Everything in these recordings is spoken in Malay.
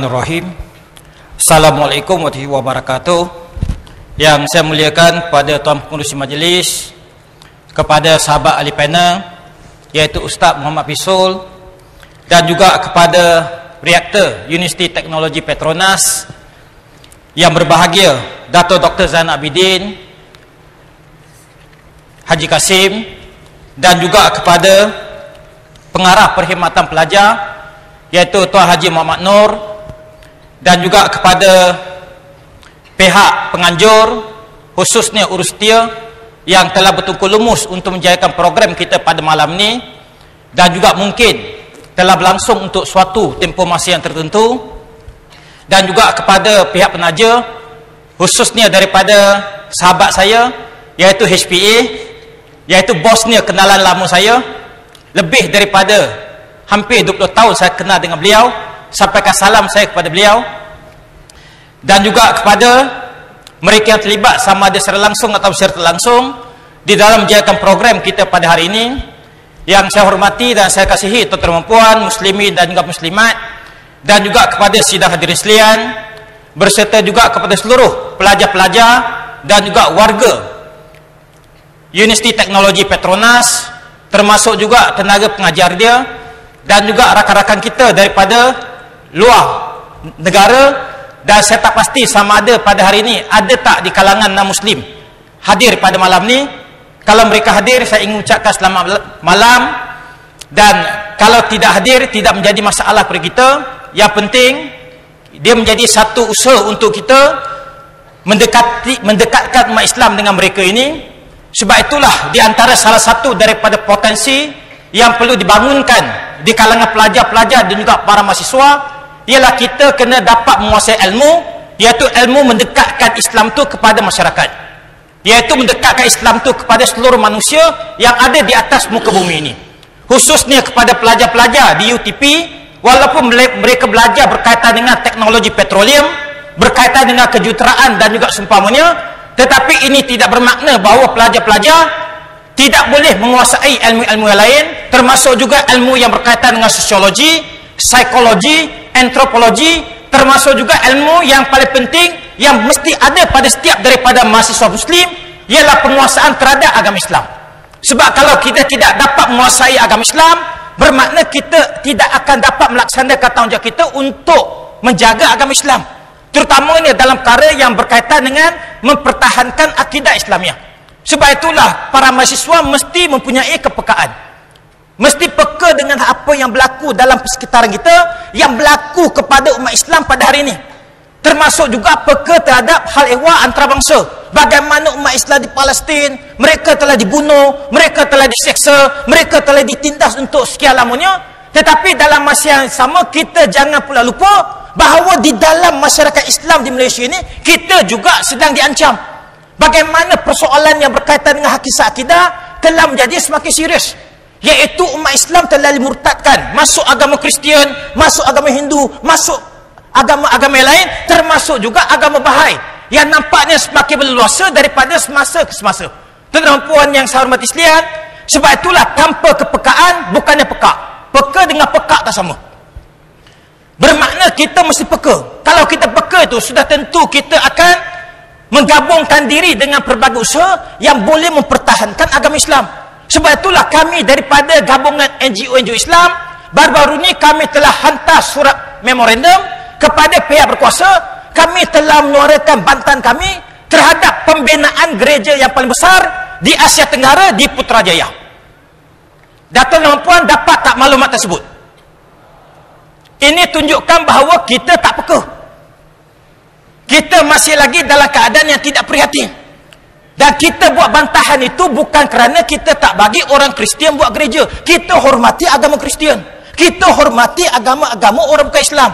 Bismillahirrahmanirrahim. Assalamualaikum warahmatullahi wabarakatuh. Yang saya muliakan kepada Tuan Pengerusi Majlis, kepada sahabat ahli panel iaitu Ustaz Muhammad Pisul, dan juga kepada Rektor Universiti Teknologi Petronas yang berbahagia Dato' Dr. Zainal Abidin Haji Kasim, dan juga kepada Pengarah Perkhidmatan Pelajar iaitu Tuan Haji Muhammad Nur, dan juga kepada pihak penganjur khususnya Urustia yang telah bertungku lumus untuk menjayakan program kita pada malam ini, dan juga mungkin telah berlangsung untuk suatu tempoh masa yang tertentu, dan juga kepada pihak penaja khususnya daripada sahabat saya iaitu HPA, iaitu bosnya kenalan lama saya, lebih daripada hampir 20 tahun saya kenal dengan beliau. Sampaikan salam saya kepada beliau, dan juga kepada mereka yang terlibat sama ada secara langsung atau secara tak langsung di dalam menjayakan program kita pada hari ini, yang saya hormati dan saya kasihi tuan-tuan dan puan muslimin dan juga muslimat, dan juga kepada sidang hadirin sekalian, berserta juga kepada seluruh pelajar-pelajar dan juga warga Universiti Teknologi Petronas, termasuk juga tenaga pengajar dia, dan juga rakan-rakan kita daripada luar negara. Dan saya tak pasti sama ada pada hari ini ada tak di kalangan non-Muslim hadir pada malam ni. Kalau mereka hadir, saya ingin ucapkan selamat malam, dan kalau tidak hadir tidak menjadi masalah bagi kita. Yang penting dia menjadi satu usaha untuk kita mendekatkan umat Islam dengan mereka ini. Sebab itulah di antara salah satu daripada potensi yang perlu dibangunkan di kalangan pelajar-pelajar dan juga para mahasiswa ialah kita kena dapat menguasai ilmu, iaitu ilmu mendekatkan Islam tu kepada masyarakat, iaitu mendekatkan Islam tu kepada seluruh manusia yang ada di atas muka bumi ini, khususnya kepada pelajar-pelajar di UTP. Walaupun mereka belajar berkaitan dengan teknologi petroleum, berkaitan dengan kejuruteraan dan juga seumpamanya, tetapi ini tidak bermakna bahawa pelajar-pelajar tidak boleh menguasai ilmu-ilmu yang lain, termasuk juga ilmu yang berkaitan dengan sosiologi, psikologi, antropologi, termasuk juga ilmu yang paling penting yang mesti ada pada setiap daripada mahasiswa muslim, ialah penguasaan terhadap agama Islam. Sebab kalau kita tidak dapat menguasai agama Islam, bermakna kita tidak akan dapat melaksanakan tanggungjawab kita untuk menjaga agama Islam, terutamanya dalam perkara yang berkaitan dengan mempertahankan akidah Islamiah. Sebab itulah para mahasiswa mesti mempunyai kepekaan, mesti peka dengan apa yang berlaku dalam persekitaran kita, yang berlaku kepada umat Islam pada hari ini, termasuk juga peka terhadap hal ehwal antarabangsa. Bagaimana umat Islam di Palestin, mereka telah dibunuh, mereka telah diseksa, mereka telah ditindas untuk sekian lamanya. Tetapi dalam masa yang sama, kita jangan pula lupa bahawa di dalam masyarakat Islam di Malaysia ini, kita juga sedang diancam. Bagaimana persoalan yang berkaitan dengan hakikat akidah telah menjadi semakin serius, iaitu umat Islam telah dimurtadkan, masuk agama Kristian, masuk agama Hindu, masuk agama-agama yang lain, termasuk juga agama Bahai, yang nampaknya semakin berleluasa daripada semasa ke semasa. Tuan-tuan dan puan yang saya hormati sekalian, sebab itulah tanpa kepekaan bukannya pekak. Peka dengan pekak tak sama. Bermakna kita mesti peka. Kalau kita peka itu, sudah tentu kita akan menggabungkan diri dengan pelbagai usaha yang boleh mempertahankan agama Islam. Sebab itulah kami daripada gabungan NGO Islam, baru-baru ini kami telah hantar surat memorandum kepada pihak berkuasa. Kami telah menyuarakan bantahan kami terhadap pembinaan gereja yang paling besar di Asia Tenggara, di Putrajaya. Dato' dan puan dapat tak maklumat tersebut? Ini tunjukkan bahawa kita tak peka. Kita masih lagi dalam keadaan yang tidak prihatin. Dan kita buat bantahan itu bukan kerana kita tak bagi orang Kristian buat gereja. Kita hormati agama Kristian, kita hormati agama-agama orang bukan Islam.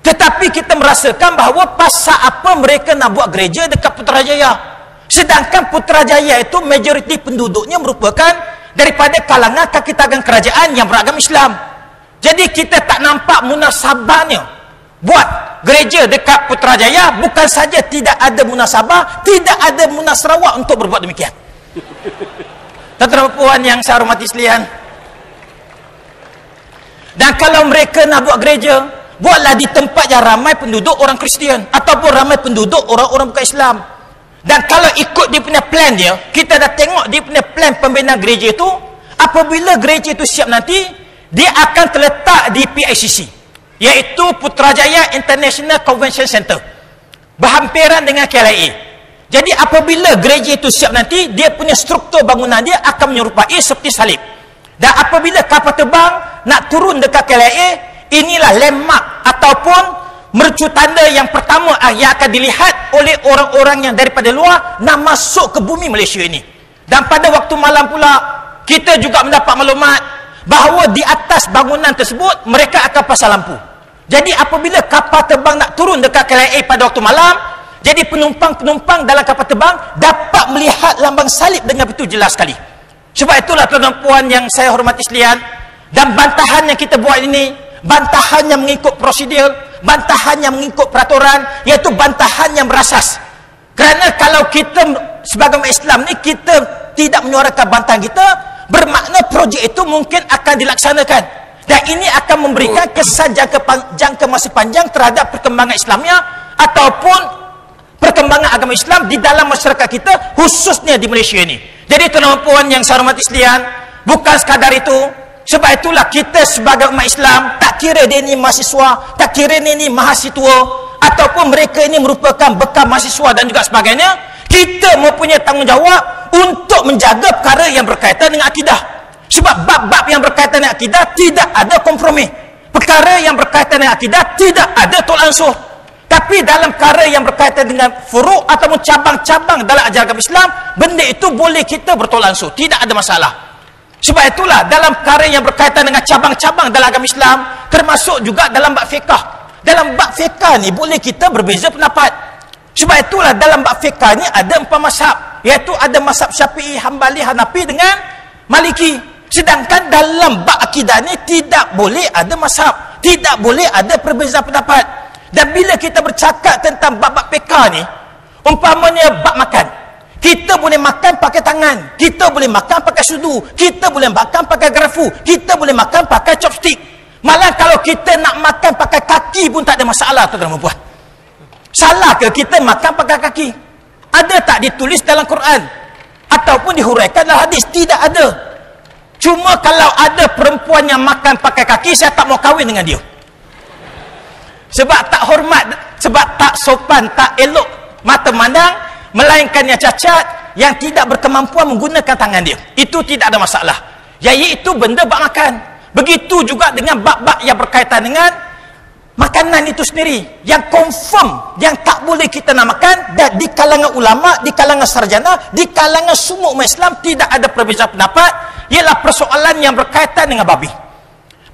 Tetapi kita merasakan bahawa pasal apa mereka nak buat gereja dekat Putrajaya, sedangkan Putrajaya itu majoriti penduduknya merupakan daripada kalangan kaki tangan kerajaan yang beragama Islam. Jadi kita tak nampak munasabahnya buat gereja dekat Putrajaya. Bukan saja tidak ada munasabah, tidak ada munasrawak untuk berbuat demikian. Tuan-tuan dan puan yang saya hormati sekalian, dan kalau mereka nak buat gereja, buatlah di tempat yang ramai penduduk orang Kristian ataupun ramai penduduk orang-orang bukan Islam. Dan kalau ikut dia punya plan dia, kita dah tengok dia punya plan pembinaan gereja itu, apabila gereja itu siap nanti, dia akan terletak di PICC, iaitu Putrajaya International Convention Center, berhampiran dengan KLIA. Jadi apabila gereja itu siap nanti, dia punya struktur bangunan dia akan menyerupai seperti salib. Dan apabila kapal terbang nak turun dekat KLIA, inilah landmark ataupun mercu tanda yang pertama yang akan dilihat oleh orang-orang yang daripada luar nak masuk ke bumi Malaysia ini. Dan pada waktu malam pula, kita juga mendapat maklumat bahawa di atas bangunan tersebut mereka akan pasang lampu. Jadi apabila kapal terbang nak turun dekat KLIA pada waktu malam, jadi penumpang-penumpang dalam kapal terbang dapat melihat lambang salib dengan betul jelas sekali. Sebab itulah tuan-tuan puan yang saya hormati sekalian, dan bantahan yang kita buat ini, bantahan yang mengikut prosedur, bantahan yang mengikut peraturan, iaitu bantahan yang berasas. Kerana kalau kita sebagai umat Islam ni, kita tidak menyuarakan bantahan kita, bermakna projek itu mungkin akan dilaksanakan. Dan ini akan memberikan kesan jangka masa panjang terhadap perkembangan Islamnya ataupun perkembangan agama Islam di dalam masyarakat kita, khususnya di Malaysia ini. Jadi tuan-tuan puan yang saya hormati sekalian, bukan sekadar itu, sebab itulah kita sebagai umat Islam, tak kira dia ni mahasiswa, tak kira dia ni mahasiswa, ataupun mereka ini merupakan bekal mahasiswa dan juga sebagainya, kita mempunyai tanggungjawab untuk menjaga perkara yang berkaitan dengan akidah. Sebab bab-bab yang berkaitan dengan akidah tidak ada kompromi. Perkara yang berkaitan dengan akidah tidak ada tolak ansur. Tapi dalam perkara yang berkaitan dengan furuk ataupun cabang-cabang dalam ajaran agama Islam, benda itu boleh kita bertolak ansur, tidak ada masalah. Sebab itulah dalam perkara yang berkaitan dengan cabang-cabang dalam agama Islam, termasuk juga dalam bab fiqh. Dalam bab fiqh ni boleh kita berbeza pendapat. Sebab itulah dalam bab fiqh ni ada 4 mazhab, iaitu ada mazhab Syafi'i, Hambali, Hanafi dengan Maliki. Sedangkan dalam bab akidah ni tidak boleh ada mazhab, tidak boleh ada perbezaan pendapat. Dan bila kita bercakap tentang bab-bab fiqh ni, umpamanya bab makan, kita boleh makan pakai tangan, kita boleh makan pakai sudu, kita boleh makan pakai garafu, kita boleh makan pakai chopstick. Malah kalau kita nak makan pakai kaki pun tak ada masalah, tuan-tuan puan. Salah ke kita makan pakai kaki? Ada tak ditulis dalam Quran ataupun dihuraikan dalam hadis? Tidak ada. Cuma kalau ada perempuan yang makan pakai kaki, saya tak mau kahwin dengan dia. Sebab tak hormat, sebab tak sopan, tak elok mata mandang, melainkan yang cacat, yang tidak berkemampuan menggunakan tangan dia. Itu tidak ada masalah. Iaitu benda bab makan. Begitu juga dengan bab-bab yang berkaitan dengan makanan itu sendiri. Yang confirm, yang tak boleh kita nak makan, dan di kalangan ulama, di kalangan sarjana, di kalangan semua umat Islam tidak ada perbezaan pendapat, ialah persoalan yang berkaitan dengan babi.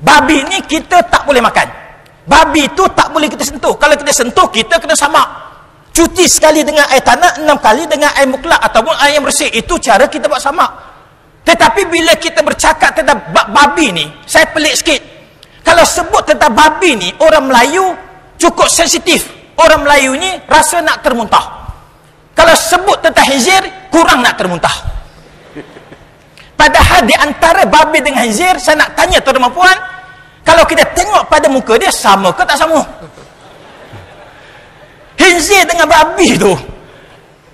Babi ni kita tak boleh makan. Babi itu tak boleh kita sentuh. Kalau kita sentuh, kita kena samak. Cuci sekali dengan air tanah, 6 kali dengan air muklak ataupun air yang bersih. Itu cara kita buat samak. Tetapi bila kita bercakap tentang babi ni, saya pelik sikit. Kalau sebut tentang babi ni, orang Melayu cukup sensitif. Orang Melayu ni rasa nak termuntah. Kalau sebut tentang khinzir, kurang nak termuntah. Padahal di antara babi dengan khinzir, saya nak tanya tuan-tuan puan, kalau kita tengok pada muka dia, sama ke tak sama? Khinzir dengan babi tu,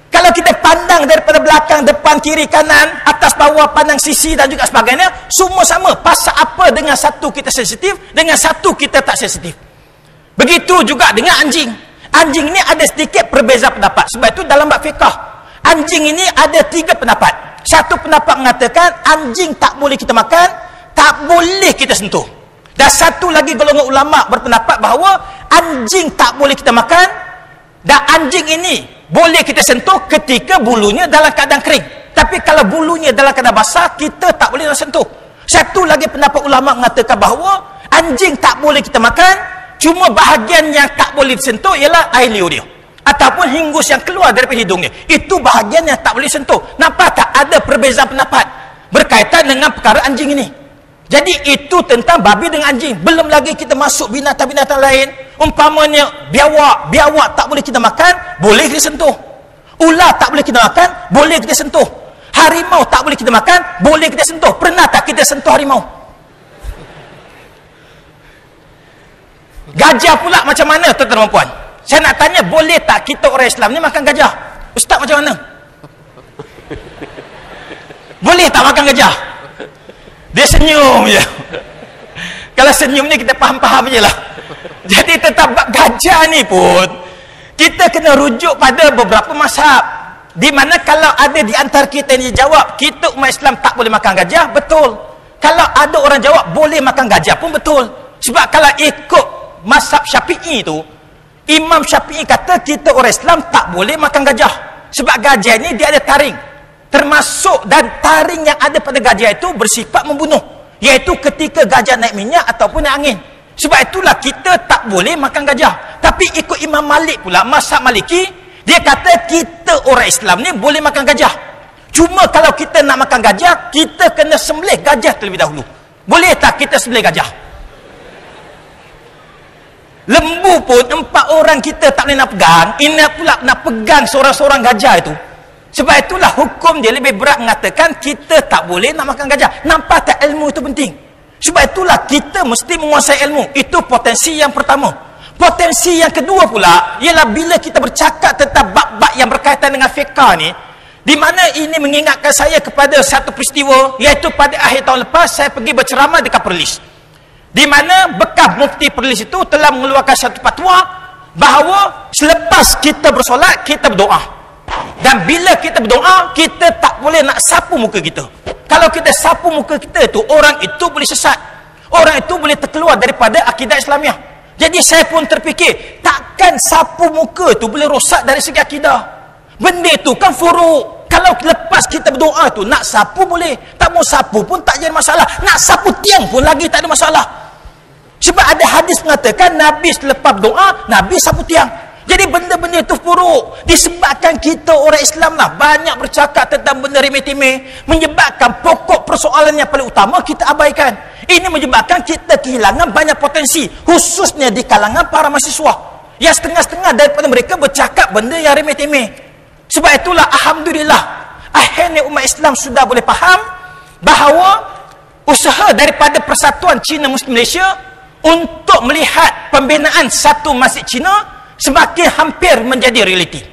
kalau kita pandang daripada belakang, depan, kiri, kanan, atas, bawah, pandang sisi dan juga sebagainya, semua sama. Pasal apa dengan satu kita sensitif, dengan satu kita tak sensitif? Begitu juga dengan anjing. Anjing ni ada sedikit perbezaan pendapat. Sebab itu dalam bab fiqh, anjing ini ada 3 pendapat. Satu pendapat mengatakan anjing tak boleh kita makan, tak boleh kita sentuh. Dan satu lagi golongan ulama berpendapat bahawa anjing tak boleh kita makan, dan anjing ini boleh kita sentuh ketika bulunya dalam keadaan kering. Tapi kalau bulunya dalam keadaan basah, kita tak boleh nak sentuh. Satu lagi pendapat ulama mengatakan bahawa anjing tak boleh kita makan, cuma bahagian yang tak boleh disentuh ialah air liur dia, ataupun hinggus yang keluar daripada hidungnya. Itu bahagian yang tak boleh sentuh. Nampak tak ada perbezaan pendapat berkaitan dengan perkara anjing ini? Jadi itu tentang babi dengan anjing. Belum lagi kita masuk binatang-binatang lain. Umpamanya biawak tak boleh kita makan, boleh kita sentuh. Ular tak boleh kita makan, boleh kita sentuh. Harimau tak boleh kita makan, boleh kita sentuh. Pernah tak kita sentuh harimau? Gajah pula macam mana tuan-tuan dan puan? Saya nak tanya, boleh tak kita orang Islam ni makan gajah? Ustaz macam mana? Boleh tak makan gajah? Dia senyum je. Kalau senyum ni kita faham-faham je lah. Jadi tetap gajah ni pun kita kena rujuk pada beberapa mazhab. Di mana kalau ada di antara kita ni jawab kita umat Islam tak boleh makan gajah, betul. Kalau ada orang jawab boleh makan gajah pun betul. Sebab kalau ikut mazhab Syafi'i tu, Imam Syafi'i kata kita orang Islam tak boleh makan gajah. Sebab gajah ni dia ada taring. Termasuk dan taring yang ada pada gajah itu bersifat membunuh. Iaitu ketika gajah naik minyak ataupun naik angin. Sebab itulah kita tak boleh makan gajah. Tapi ikut Imam Malik pula, mazhab Maliki, dia kata kita orang Islam ni boleh makan gajah. Cuma kalau kita nak makan gajah, kita kena sembelih gajah terlebih dahulu. Boleh tak kita sembelih gajah? Lembu pun 4 orang kita tak boleh nak pegang. Ini pula nak pegang seorang-seorang gajah itu. Sebab itulah hukum dia lebih berat mengatakan kita tak boleh nak makan gajah. Nampak tak ilmu itu penting? Sebab itulah kita mesti menguasai ilmu. Itu potensi yang pertama. Potensi yang kedua pula ialah bila kita bercakap tentang bab-bab yang berkaitan dengan fiqah ni, di mana ini mengingatkan saya kepada satu peristiwa, iaitu pada akhir tahun lepas saya pergi berceramah dekat Perlis. Di mana bekas mufti Perlis itu telah mengeluarkan satu fatwa bahawa selepas kita bersolat kita berdoa. Dan bila kita berdoa, kita tak boleh nak sapu muka kita. Kalau kita sapu muka kita tu, orang itu boleh sesat. Orang itu boleh terkeluar daripada akidah Islamiah. Jadi saya pun terfikir, takkan sapu muka tu boleh rosak dari segi akidah. Benda tu kan furuk. Kalau lepas kita berdoa tu, nak sapu boleh. Tak mau sapu pun tak jadi masalah. Nak sapu tiang pun lagi tak ada masalah. Sebab ada hadis mengatakan, Nabi selepas doa, Nabi sapu tiang. Jadi benda-benda itu furuk. Disebabkan kita orang Islam lah banyak bercakap tentang benda remeh-temeh, menyebabkan pokok persoalan yang paling utama kita abaikan. Ini menyebabkan kita kehilangan banyak potensi, khususnya di kalangan para mahasiswa yang setengah-setengah daripada mereka bercakap benda yang remeh-temeh. Sebab itulah alhamdulillah akhirnya umat Islam sudah boleh faham bahawa usaha daripada Persatuan Cina Muslim Malaysia untuk melihat pembinaan satu masjid Cina semakin hampir menjadi realiti.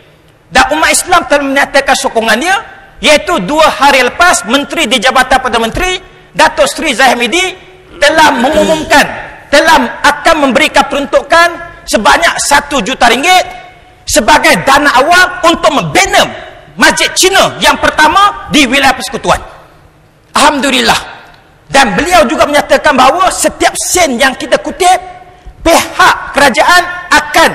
Dan umat Islam telah menyatakan sokongan dia, iaitu 2 hari lepas Menteri di Jabatan Perdana Menteri Datuk Seri Zahid Hamidi telah mengumumkan telah akan memberikan peruntukan sebanyak RM1 juta sebagai dana awal untuk membina masjid Cina yang pertama di wilayah persekutuan. Alhamdulillah. Dan beliau juga menyatakan bahawa setiap sen yang kita kutip, pihak kerajaan akan